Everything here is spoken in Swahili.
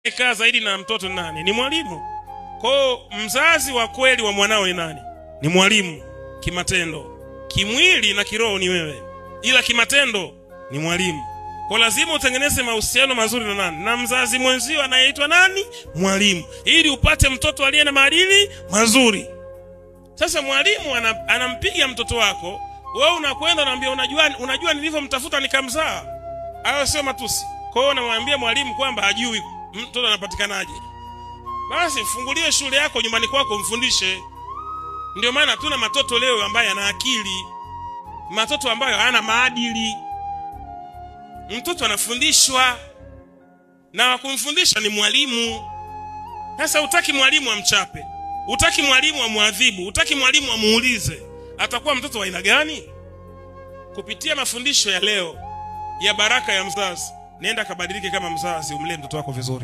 kaa zaidi na mtoto nani? Ni mwalimu. Kwa mzazi wa kweli wa mwanao ni nani? Ni mwalimu. Kimatendo, kimwili na kiroho ni wewe, ila kimatendo ni mwalimu. Kwa lazima utengeneze mahusiano mazuri na nani? Na mzazi mwenzio anayeitwa nani? Mwalimu, ili upate mtoto aliye na maadili mazuri. Sasa mwalimu anampiga mtoto wako, wewe unakwenda unamwambia unajua nilivyomtafuta nikamzaa. Hayo sio matusi. Kwa hiyo unamwambia mwalimu kwamba hajui mtoto anapatikanaje. Basi mfungulie shule yako nyumbani kwako, mfundishe. Ndio maana tuna matoto leo ambaye ana akili, matoto ambayo hana maadili. Mtoto anafundishwa na kumfundisha ni mwalimu. Sasa utaki mwalimu amchape, utaki mwalimu amuadhibu, utaki mwalimu amuulize, atakuwa mtoto wa aina gani? Kupitia mafundisho ya leo ya baraka ya mzazi, nenda kabadilike kama mzazi, umlee mtoto wako vizuri.